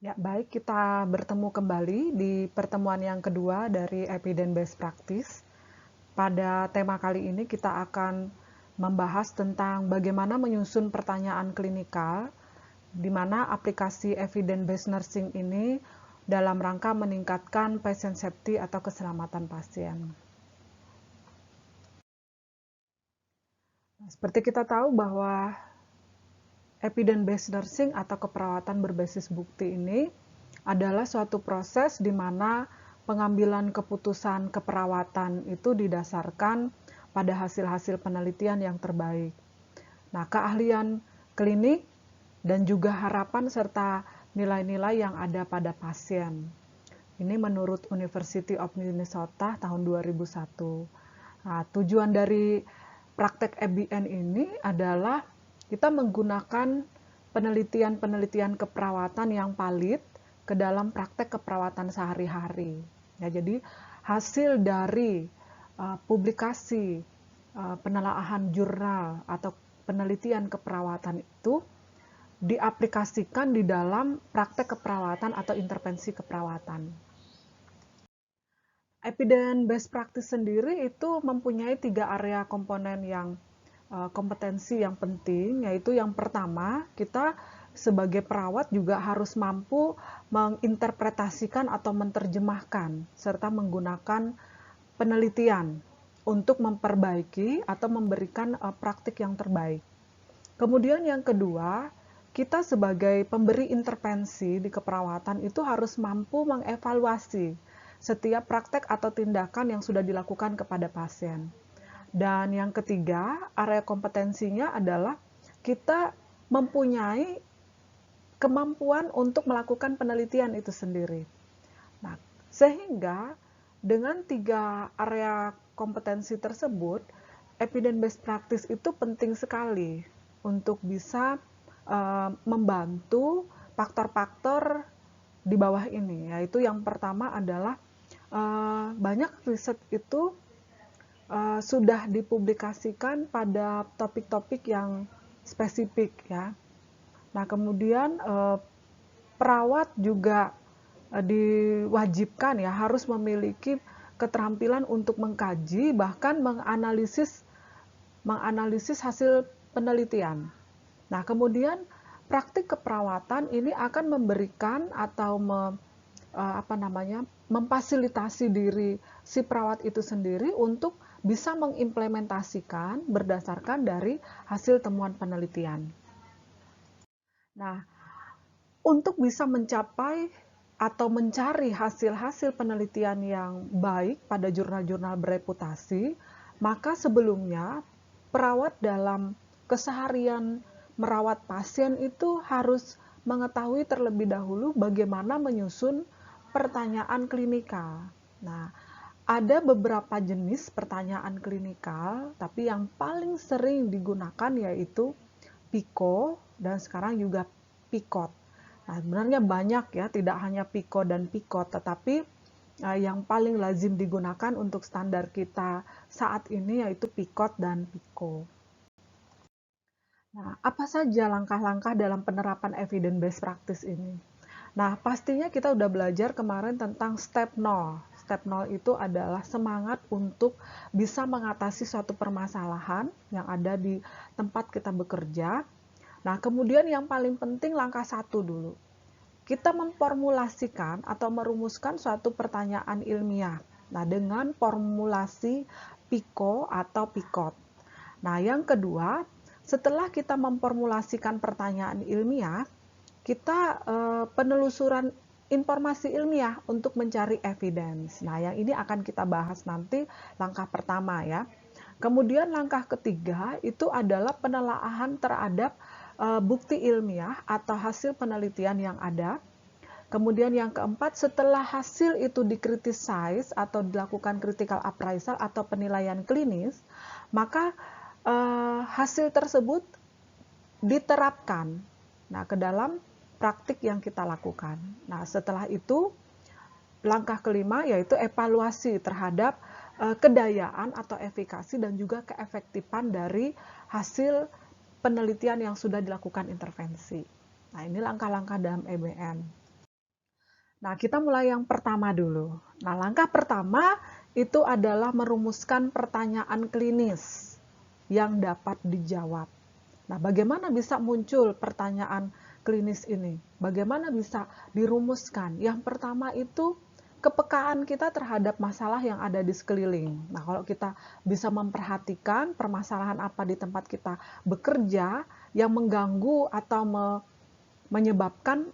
Ya, baik, kita bertemu kembali di pertemuan yang kedua dari Evidence Based Practice. Pada tema kali ini kita akan membahas tentang bagaimana menyusun pertanyaan klinikal, di mana aplikasi Evidence Based Nursing ini dalam rangka meningkatkan patient safety atau keselamatan pasien. Seperti kita tahu bahwa Evidence Based Nursing atau keperawatan berbasis bukti ini adalah suatu proses di mana pengambilan keputusan keperawatan itu didasarkan pada hasil-hasil penelitian yang terbaik. Nah, keahlian klinik dan juga harapan serta nilai-nilai yang ada pada pasien. Ini menurut University of Minnesota tahun 2001. Nah, tujuan dari praktek EBN ini adalah kita menggunakan penelitian-penelitian keperawatan yang valid ke dalam praktek keperawatan sehari-hari. Ya, jadi hasil dari publikasi penelaahan jurnal atau penelitian keperawatan itu diaplikasikan di dalam praktek keperawatan atau intervensi keperawatan. Evidence based practice sendiri itu mempunyai 3 area komponen yang kompetensi yang penting, yaitu yang pertama, kita sebagai perawat juga harus mampu menginterpretasikan atau menerjemahkan serta menggunakan penelitian untuk memperbaiki atau memberikan praktik yang terbaik. Kemudian yang kedua, kita sebagai pemberi intervensi di keperawatan itu harus mampu mengevaluasi setiap praktek atau tindakan yang sudah dilakukan kepada pasien. Dan yang ketiga, area kompetensinya adalah kita mempunyai kemampuan untuk melakukan penelitian itu sendiri. Nah, sehingga dengan 3 area kompetensi tersebut, evidence based practice itu penting sekali untuk bisa membantu faktor-faktor di bawah ini, yaitu yang pertama adalah banyak riset itu sudah dipublikasikan pada topik-topik yang spesifik ya. Nah, kemudian perawat juga diwajibkan ya harus memiliki keterampilan untuk mengkaji bahkan menganalisis hasil penelitian. Nah, kemudian praktik keperawatan ini akan memberikan atau memfasilitasi diri si perawat itu sendiri untuk bisa mengimplementasikan berdasarkan dari hasil temuan penelitian. Nah, untuk bisa mencapai atau mencari hasil-hasil penelitian yang baik pada jurnal-jurnal bereputasi, maka sebelumnya perawat dalam keseharian merawat pasien itu harus mengetahui terlebih dahulu bagaimana menyusun pertanyaan klinikal. Nah, ada beberapa jenis pertanyaan klinikal, tapi yang paling sering digunakan yaitu PICO dan sekarang juga PICOT. Nah, sebenarnya banyak ya, tidak hanya PICO dan PICOT, tetapi yang paling lazim digunakan untuk standar kita saat ini yaitu PICOT dan PICO. Nah, apa saja langkah-langkah dalam penerapan evidence based practice ini? Nah, pastinya kita udah belajar kemarin tentang step 0. Step 0 itu adalah semangat untuk bisa mengatasi suatu permasalahan yang ada di tempat kita bekerja. Nah, kemudian yang paling penting langkah 1 dulu. Kita memformulasikan atau merumuskan suatu pertanyaan ilmiah. Nah, dengan formulasi PICO atau PICOT. Nah, yang kedua, setelah kita memformulasikan pertanyaan ilmiah, kita penelusuran informasi ilmiah untuk mencari evidence. Nah, yang ini akan kita bahas nanti langkah pertama ya. Kemudian langkah ketiga itu adalah penelaahan terhadap bukti ilmiah atau hasil penelitian yang ada. Kemudian yang keempat, setelah hasil itu dikritisize atau dilakukan critical appraisal atau penilaian klinis, maka hasil tersebut diterapkan ke dalam praktik yang kita lakukan. Nah, setelah itu langkah kelima yaitu evaluasi terhadap kedayaan atau efikasi dan juga keefektifan dari hasil penelitian yang sudah dilakukan intervensi. Nah, ini langkah-langkah dalam EBN. Nah, kita mulai yang pertama dulu. Nah, langkah pertama itu adalah merumuskan pertanyaan klinis yang dapat dijawab. Nah, bagaimana bisa muncul pertanyaan klinis ini? Bagaimana bisa dirumuskan? Yang pertama itu kepekaan kita terhadap masalah yang ada di sekeliling. Nah, kalau kita bisa memperhatikan permasalahan apa di tempat kita bekerja yang mengganggu atau menyebabkan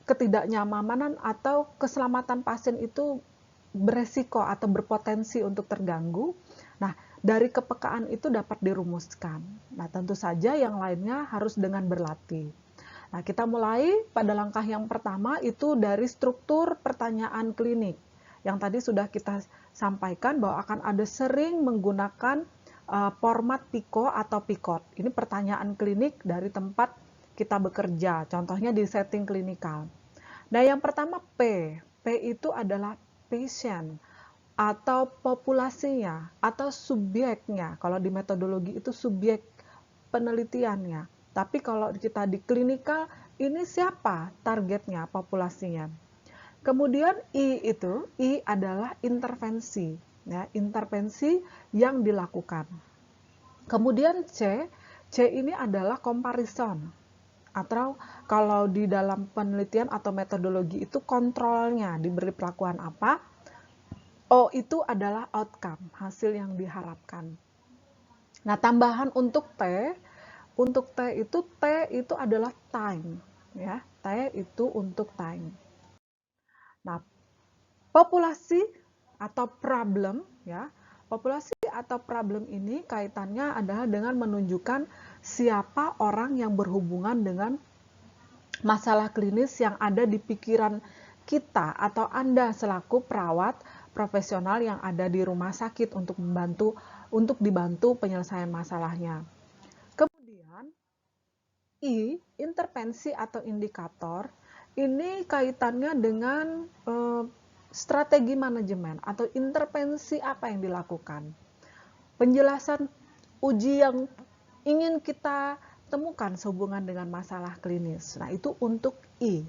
ketidaknyamanan atau keselamatan pasien itu beresiko atau berpotensi untuk terganggu. Nah, dari kepekaan itu dapat dirumuskan. Nah, tentu saja yang lainnya harus dengan berlatih. Nah, kita mulai pada langkah yang pertama itu dari struktur pertanyaan klinik. Yang tadi sudah kita sampaikan bahwa akan ada sering menggunakan format PICO atau PICOT. Ini pertanyaan klinik dari tempat kita bekerja, contohnya di setting klinikal. Nah, yang pertama P. P itu adalah patient atau populasinya atau subjeknya. Kalau di metodologi itu subjek penelitiannya. Tapi kalau kita di klinikal, ini siapa targetnya, populasinya. Kemudian I adalah intervensi, ya, intervensi yang dilakukan. Kemudian C ini adalah comparison, atau kalau di dalam penelitian atau metodologi itu kontrolnya, diberi perlakuan apa. O itu adalah outcome, hasil yang diharapkan. Nah, tambahan untuk T itu adalah time, ya. T itu untuk time. Nah, populasi atau problem, ya. Populasi atau problem ini kaitannya adalah dengan menunjukkan siapa orang yang berhubungan dengan masalah klinis yang ada di pikiran kita atau Anda selaku perawat profesional yang ada di rumah sakit untuk dibantu penyelesaian masalahnya. Kemudian intervensi atau indikator ini kaitannya dengan strategi manajemen atau intervensi apa yang dilakukan. Penjelasan uji yang ingin kita temukan sehubungan dengan masalah klinis. Nah, itu untuk I.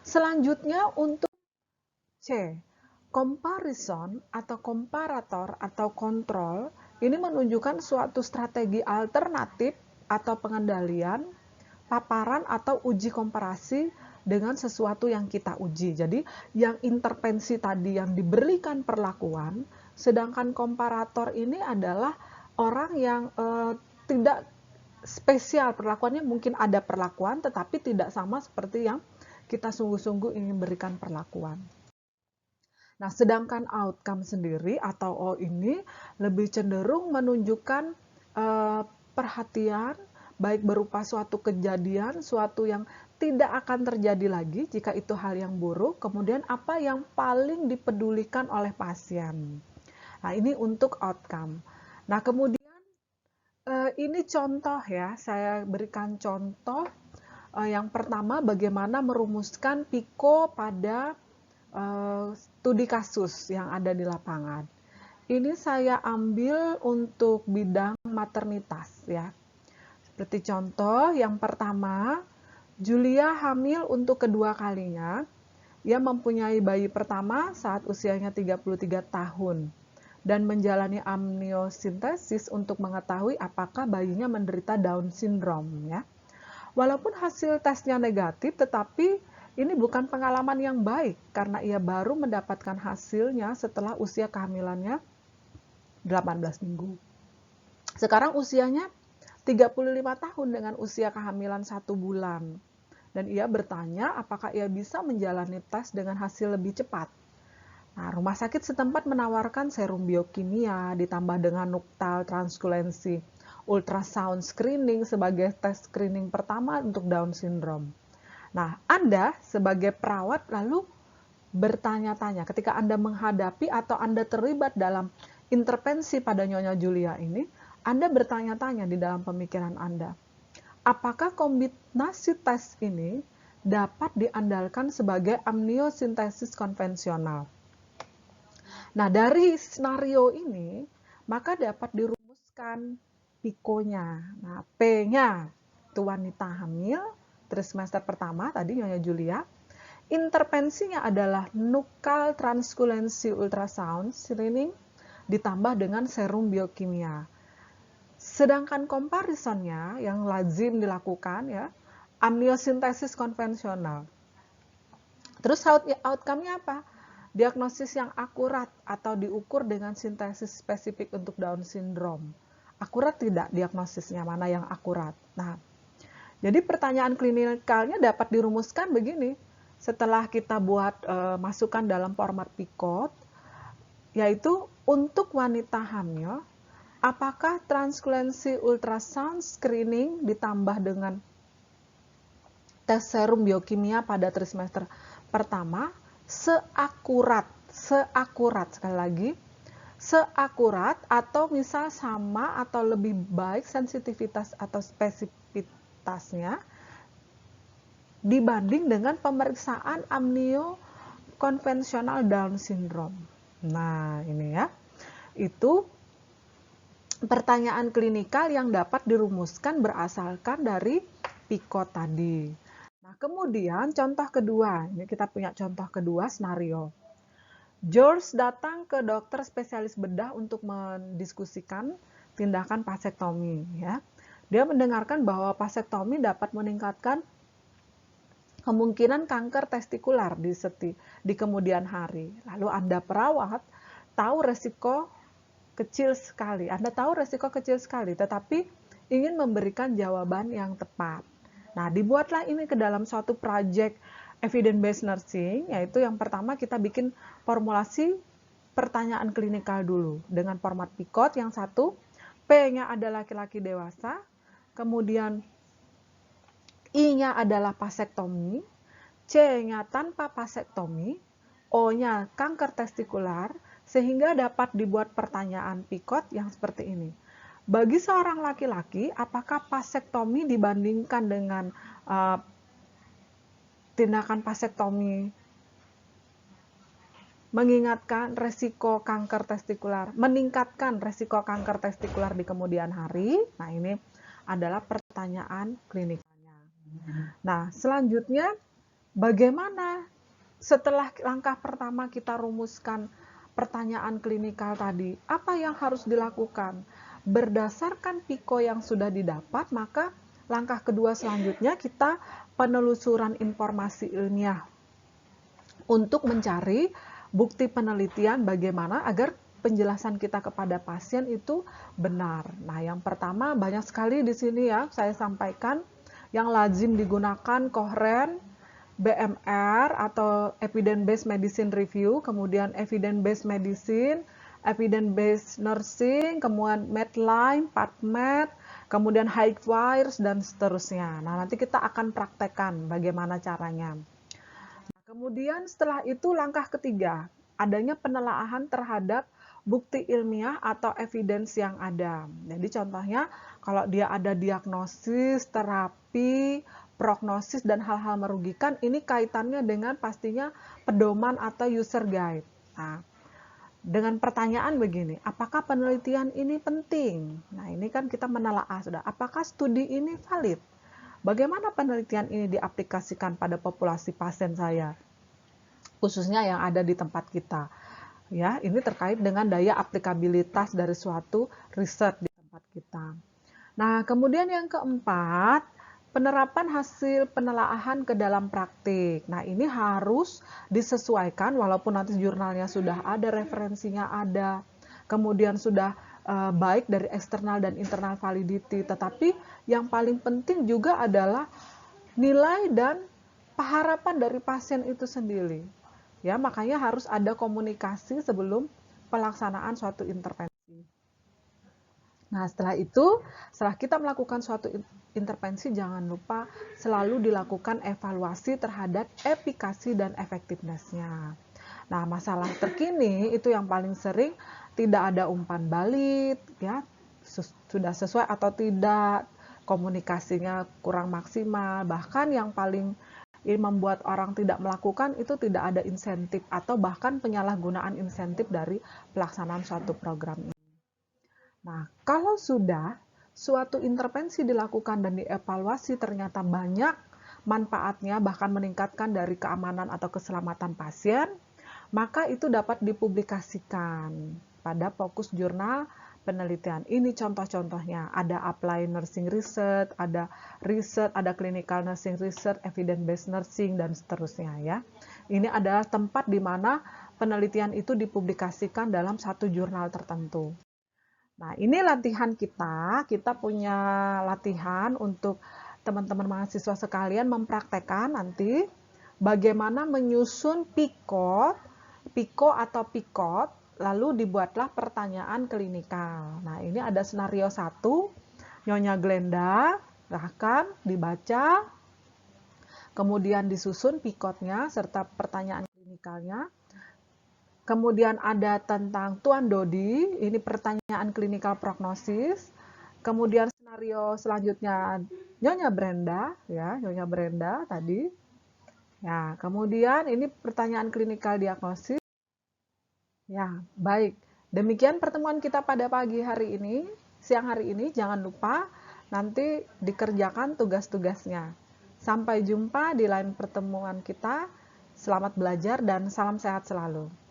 Selanjutnya untuk C. Comparison atau komparator atau kontrol ini menunjukkan suatu strategi alternatif atau pengendalian, paparan atau uji komparasi dengan sesuatu yang kita uji. Jadi yang intervensi tadi yang diberikan perlakuan, sedangkan komparator ini adalah orang yang tidak spesial perlakuannya, mungkin ada perlakuan tetapi tidak sama seperti yang kita sungguh-sungguh ingin berikan perlakuan. Nah, sedangkan outcome sendiri atau O ini lebih cenderung menunjukkan perhatian, baik berupa suatu kejadian, suatu yang tidak akan terjadi lagi jika itu hal yang buruk, kemudian apa yang paling dipedulikan oleh pasien. Nah, ini untuk outcome. Nah, kemudian ini contoh ya, saya berikan contoh. Yang pertama, bagaimana merumuskan PICO pada studi kasus yang ada di lapangan. Ini saya ambil untuk bidang maternitas ya. Seperti contoh yang pertama, Julia hamil untuk kedua kalinya. Ia mempunyai bayi pertama saat usianya 33 tahun dan menjalani amniosintesis untuk mengetahui apakah bayinya menderita Down syndrome ya. Walaupun hasil tesnya negatif, tetapi ini bukan pengalaman yang baik karena ia baru mendapatkan hasilnya setelah usia kehamilannya 18 minggu. Sekarang usianya 35 tahun dengan usia kehamilan 1 bulan. Dan ia bertanya apakah ia bisa menjalani tes dengan hasil lebih cepat. Nah, rumah sakit setempat menawarkan serum biokimia ditambah dengan nuktal transkulensi ultrasound screening sebagai tes screening pertama untuk Down syndrome. Nah, Anda sebagai perawat lalu bertanya-tanya ketika Anda menghadapi atau Anda terlibat dalam intervensi pada Nyonya Julia ini, Anda bertanya-tanya di dalam pemikiran Anda, apakah kombinasi tes ini dapat diandalkan sebagai amniosintesis konvensional? Nah, dari skenario ini, maka dapat dirumuskan PICO-nya. Nah, P-nya itu wanita hamil, trimester pertama, tadi Nyonya Julia. Intervensinya adalah nuchal transculency ultrasound screening ditambah dengan serum biokimia. Sedangkan comparisonnya yang lazim dilakukan ya, amniosintesis konvensional. Terus outcome-nya apa? Diagnosis yang akurat atau diukur dengan sintesis spesifik untuk Down syndrome. Akurat tidak diagnosisnya, mana yang akurat? Nah, jadi pertanyaan klinikalnya dapat dirumuskan begini. Setelah kita buat masukkan dalam format PICOT, yaitu untuk wanita hamil, apakah transculency ultrasound screening ditambah dengan tes serum biokimia pada trimester pertama seakurat sekali lagi, seakurat atau misal sama atau lebih baik sensitivitas atau spesifitasnya dibanding dengan pemeriksaan amnio konvensional Down syndrome. Nah, ini ya. Itu pertanyaan klinikal yang dapat dirumuskan berasalkan dari PICOT tadi. Nah, kemudian contoh kedua, ini kita punya contoh kedua scenario. George datang ke dokter spesialis bedah untuk mendiskusikan tindakan vasektomi. Ya. Dia mendengarkan bahwa vasektomi dapat meningkatkan kemungkinan kanker testikular di kemudian hari. Lalu Anda perawat tahu resiko kecil sekali. Anda tahu resiko kecil sekali, tetapi ingin memberikan jawaban yang tepat. Nah, dibuatlah ini ke dalam suatu project evidence-based nursing, yaitu yang pertama kita bikin formulasi pertanyaan klinikal dulu dengan format PICOT. Yang satu, P-nya ada laki-laki dewasa, kemudian I-nya adalah vasektomi, C-nya tanpa vasektomi, O-nya kanker testikular, sehingga dapat dibuat pertanyaan PICOT yang seperti ini. Bagi seorang laki-laki, apakah vasektomi dibandingkan dengan tindakan vasektomi mengingatkan resiko kanker testikular, meningkatkan resiko kanker testikular di kemudian hari? Nah, ini adalah pertanyaan kliniknya. Nah, selanjutnya bagaimana setelah langkah pertama kita rumuskan pertanyaan klinikal tadi, apa yang harus dilakukan? Berdasarkan PICO yang sudah didapat, maka langkah kedua selanjutnya kita penelusuran informasi ilmiah untuk mencari bukti penelitian bagaimana agar penjelasan kita kepada pasien itu benar. Nah, yang pertama banyak sekali di sini ya saya sampaikan yang lazim digunakan Cochrane, BMR atau Evidence-Based Medicine Review, kemudian Evidence-Based Medicine, Evidence-Based Nursing, kemudian Medline, PubMed, kemudian Highwires, dan seterusnya. Nah, nanti kita akan praktekkan bagaimana caranya. Nah, kemudian setelah itu langkah ketiga, adanya penelaahan terhadap bukti ilmiah atau evidence yang ada. Jadi contohnya kalau dia ada diagnosis, terapi, prognosis, dan hal-hal merugikan, ini kaitannya dengan pastinya pedoman atau user guide. Nah, dengan pertanyaan begini, apakah penelitian ini penting? Nah, ini kan kita menelaah sudah. Apakah studi ini valid? Bagaimana penelitian ini diaplikasikan pada populasi pasien saya? Khususnya yang ada di tempat kita. Ya, ini terkait dengan daya aplikabilitas dari suatu riset di tempat kita. Nah, kemudian yang keempat, penerapan hasil penelaahan ke dalam praktik. Nah, ini harus disesuaikan walaupun nanti jurnalnya sudah ada, referensinya ada, kemudian sudah baik dari eksternal dan internal validity, tetapi yang paling penting juga adalah nilai dan harapan dari pasien itu sendiri. Ya, makanya harus ada komunikasi sebelum pelaksanaan suatu intervensi. Nah, setelah itu, setelah kita melakukan suatu intervensi, jangan lupa selalu dilakukan evaluasi terhadap efikasi dan efektivitasnya. Nah, masalah terkini itu yang paling sering tidak ada umpan balik, ya, sudah sesuai atau tidak, komunikasinya kurang maksimal, bahkan yang paling ini membuat orang tidak melakukan itu tidak ada insentif atau bahkan penyalahgunaan insentif dari pelaksanaan suatu program ini. Nah, kalau sudah suatu intervensi dilakukan dan dievaluasi ternyata banyak manfaatnya bahkan meningkatkan dari keamanan atau keselamatan pasien, maka itu dapat dipublikasikan pada fokus jurnal penelitian. Ini contoh-contohnya, ada apply nursing research, ada research, ada clinical nursing research, evidence-based nursing, dan seterusnya ya. Ini adalah tempat di mana penelitian itu dipublikasikan dalam satu jurnal tertentu. Nah, ini latihan kita punya latihan untuk teman-teman mahasiswa sekalian mempraktekkan nanti bagaimana menyusun PICO atau PICOT, lalu dibuatlah pertanyaan klinikal. Nah, ini ada skenario 1, Nyonya Glenda, silahkan dibaca, kemudian disusun PICOT-nya serta pertanyaan klinikalnya. Kemudian ada tentang Tuan Dodi, ini pertanyaan klinikal prognosis. Kemudian skenario selanjutnya Nyonya Brenda, ya, Nyonya Brenda tadi. Ya, kemudian ini pertanyaan klinikal diagnosis. Ya, baik. Demikian pertemuan kita pada pagi hari ini, siang hari ini. Jangan lupa nanti dikerjakan tugas-tugasnya. Sampai jumpa di lain pertemuan kita. Selamat belajar dan salam sehat selalu.